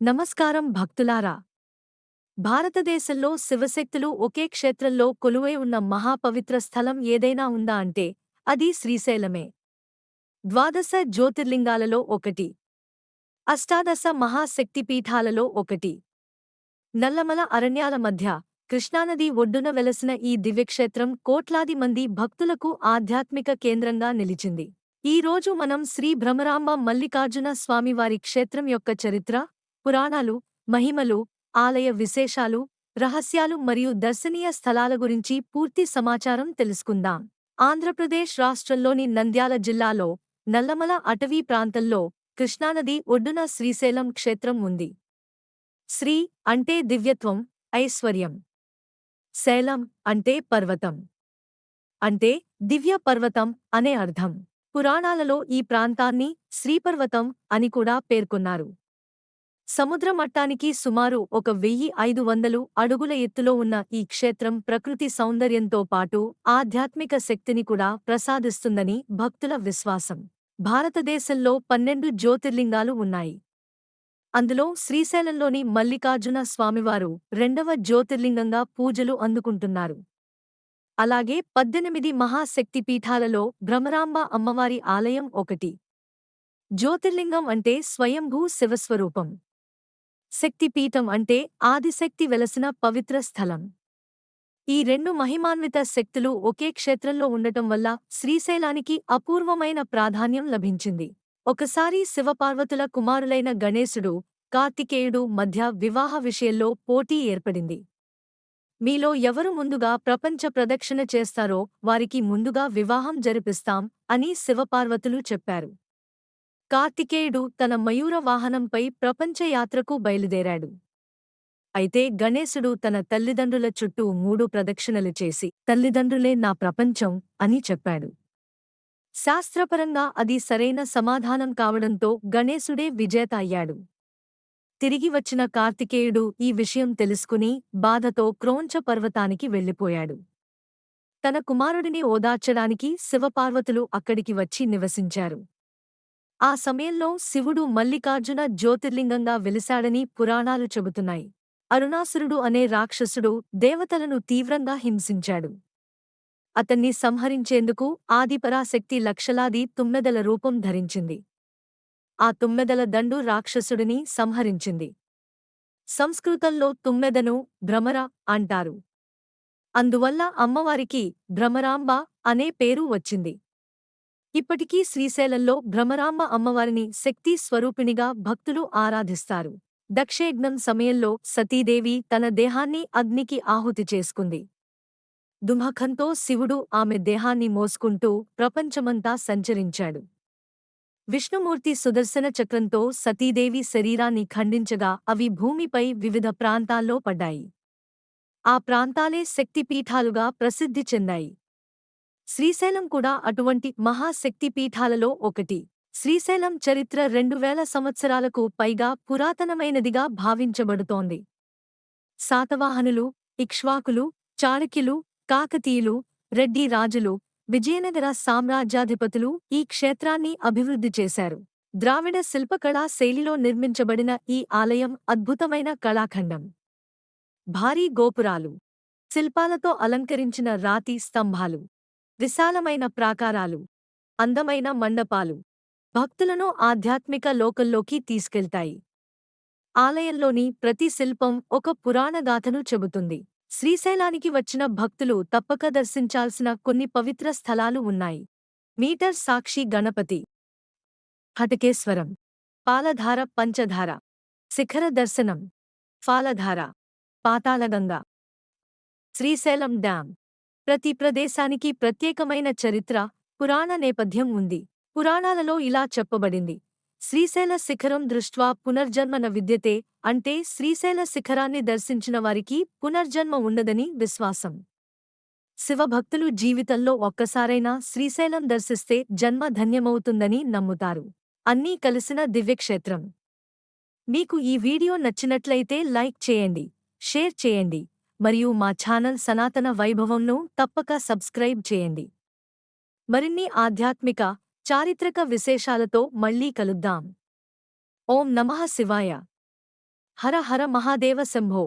నమస్కారం భక్తులారా. భారతదేశంలో శివశక్తులు ఒకే క్షేత్రంలో కొలువై ఉన్న మహాపవిత్ర స్థలం ఏదైనా ఉందా అంటే అది శ్రీశైలమే. ద్వాదశ జ్యోతిర్లింగాలలో ఒకటి. అష్టాదశ మహాశక్తిపీఠాలలో ఒకటి. నల్లమల అరణ్యాల మధ్య కృష్ణానది ఒడ్డున వెలసిన ఈ దివ్యక్షేత్రం కోట్లాది మంది భక్తులకు ఆధ్యాత్మిక కేంద్రంగా నిలిచింది. ఈ రోజు మనం శ్రీ భ్రమరాంబ మల్లికార్జున స్వామివారి క్షేత్రం యొక్క చరిత్ర, పురాణాలు, మహిమలు, ఆలయ విశేషాలు, రహస్యాలు మరియు దర్శనీయ స్థలాల గురించి పూర్తి సమాచారం తెలుసుకుందాం. ఆంధ్రప్రదేశ్ రాష్ట్రంలోని నంద్యాల జిల్లాలో నల్లమల అటవీ ప్రాంతంలో కృష్ణానది ఒడ్డున శ్రీశైలం క్షేత్రం ఉంది. శ్రీ అంటే దివ్యత్వం, ఐశ్వర్యం. శైలం అంటే పర్వతం. అంటే దివ్య పర్వతం అనే అర్థం. పురాణాలలో ఈ ప్రాంతాన్ని శ్రీపర్వతం అని కూడా పేర్కొన్నారు. సముద్ర మట్టానికి సుమారు 1500 అడుగుల ఎత్తులో ఉన్న ఈ క్షేత్రం ప్రకృతి సౌందర్యంతో పాటు ఆధ్యాత్మిక శక్తిని కూడా ప్రసాదిస్తుందని భక్తుల విశ్వాసం. భారతదేశంలో 12 జ్యోతిర్లింగాలు ఉన్నాయి. అందులో శ్రీశైలంలోని మల్లికార్జున స్వామివారు 2వ జ్యోతిర్లింగంగా పూజలు అందుకుంటున్నారు. అలాగే 18 మహాశక్తిపీఠాలలో భ్రమరాంబ అమ్మవారి ఆలయం ఒకటి. జ్యోతిర్లింగం అంటే స్వయంభూ శివస్వరూపం. శక్తిపీఠం అంటే ఆదిశక్తి వెలసిన పవిత్ర స్థలం. ఈ రెండు మహిమాన్విత శక్తులు ఒకే క్షేత్రంలో ఉండటం వల్ల శ్రీశైలానికి అపూర్వమైన ప్రాధాన్యం లభించింది. ఒకసారి శివపార్వతుల కుమారులైన గణేశుడు, కార్తికేయుడు మధ్య వివాహ విషయంలో పోటీ ఏర్పడింది. మీలో ఎవరు ముందుగా ప్రపంచ ప్రదక్షిణ చేస్తారో వారికి ముందుగా వివాహం జరిపిస్తాం అని శివపార్వతులు చెప్పారు. కార్తికేయుడు తన మయూర వాహనంపై ప్రపంచయాత్రకు బయలుదేరాడు. అయితే గణేశుడు తన తల్లిదండ్రుల చుట్టూ 3 ప్రదక్షిణలు చేసి తల్లిదండ్రులే నా ప్రపంచం అని చెప్పాడు. శాస్త్రపరంగా అది సరైన సమాధానం కావడంతో గణేశుడే విజేత అయ్యాడు. తిరిగి వచ్చిన కార్తికేయుడు ఈ విషయం తెలుసుకుని బాధతో క్రోంచ పర్వతానికి వెళ్ళిపోయాడు. తన కుమారుడిని ఓదార్చడానికి శివపార్వతులు అక్కడికి వచ్చి నివసించారు. ఆ సమయంలో శివుడు మల్లికార్జున జ్యోతిర్లింగంగా వెలిశాడని పురాణాలు చెబుతున్నాయి. అరుణాసురుడు అనే రాక్షసుడు దేవతలను తీవ్రంగా హింసించాడు. అతన్ని సంహరించేందుకు ఆదిపరాశక్తి లక్షలాది తుమ్మెదల రూపం ధరించింది. ఆ తుమ్మెదల దండు రాక్షసుడిని సంహరించింది. సంస్కృతంలో తుమ్మెదను భ్రమర అంటారు. అందువల్ల అమ్మవారికి భ్రమరాంబ అనే పేరు వచ్చింది. ఇప్పటికీ శ్రీశైలంలో భ్రమరాంబ అమ్మవారిని శక్తి స్వరూపిణిగా భక్తులు ఆరాధిస్తారు. దక్షయజ్ఞం సమయంలో సతీదేవి తన దేహాన్ని అగ్నికి ఆహుతి చేసుకుంది. దుమఖంతో శివుడు ఆమె దేహాన్ని మోసుకుంటూ ప్రపంచమంతా సంచరించాడు. విష్ణుమూర్తి సుదర్శన చక్రంతో సతీదేవి శరీరాన్ని ఖండించగా అవి భూమిపై వివిధ ప్రాంతాల్లో పడ్డాయి. ఆ ప్రాంతాలే శక్తిపీఠాలుగా ప్రసిద్ధి చెందాయి. శ్రీశైలం కూడా అటువంటి మహాశక్తిపీఠాలలో ఒకటి. శ్రీశైలం చరిత్ర 2000 సంవత్సరాలకు పైగా పురాతనమైనదిగా భావించబడుతోంది. శాతవాహనులు, ఇక్ష్వాకులు, చాళుక్యులు, కాకతీయులు, రెడ్డి రాజులు, విజయనగర సామ్రాజ్యాధిపతులు ఈ క్షేత్రాన్ని అభివృద్ధి చేశారు. ద్రావిడ శిల్పకళా శైలిలో నిర్మించబడిన ఈ ఆలయం అద్భుతమైన కళాఖండం. భారీ గోపురాలు, శిల్పాలతో అలంకరించిన రాతి స్తంభాలు, విశాలమైన ప్రాకారాలు, అందమైన మండపాలు భక్తులను ఆధ్యాత్మిక లోకంలోకి తీసుకెళ్తాయి. ఆలయంలోని ప్రతి శిల్పం ఒక పురాణగాథను చెబుతుంది. శ్రీశైలానికి వచ్చిన భక్తులు తప్పక దర్శించాల్సిన కొన్ని పవిత్ర స్థలాలు ఉన్నాయి. మీటర్ సాక్షి గణపతి, హటకేశ్వరం, పాలధార పంచధార, శిఖర దర్శనం, ఫాలధార, పాతాళగంగ, శ్రీశైలం డ్యాం. ప్రతి ప్రదేశానికి ప్రత్యేకమైన చరిత్ర, పురాణ నేపథ్యం ఉంది. పురాణాలలో ఇలా చెప్పబడింది: శ్రీశైల శిఖరం దృష్ట్వా పునర్జన్మ న విద్యతే, అంటే శ్రీశైల శిఖరాన్ని దర్శించిన వారికి పునర్జన్మ ఉండదని విశ్వాసం. శివభక్తులు జీవితంలో ఒక్కసారైనా శ్రీశైలం దర్శిస్తే జన్మ ధన్యమవుతుందని నమ్ముతారు. అన్నీ కలిసిన దివ్యక్షేత్రం. మీకు ఈ వీడియో నచ్చినట్లయితే లైక్ చేయండి, షేర్ చేయండి మరియు మా ఛానల్ సనాతన వైభవంను తప్పక సబ్స్క్రైబ్ చేయండి. మరిన్ని ఆధ్యాత్మిక, చారిత్రక విశేషాలతో మళ్ళీ కలుద్దాం. ఓం నమః శివాయ. హర హర మహాదేవ శంభో.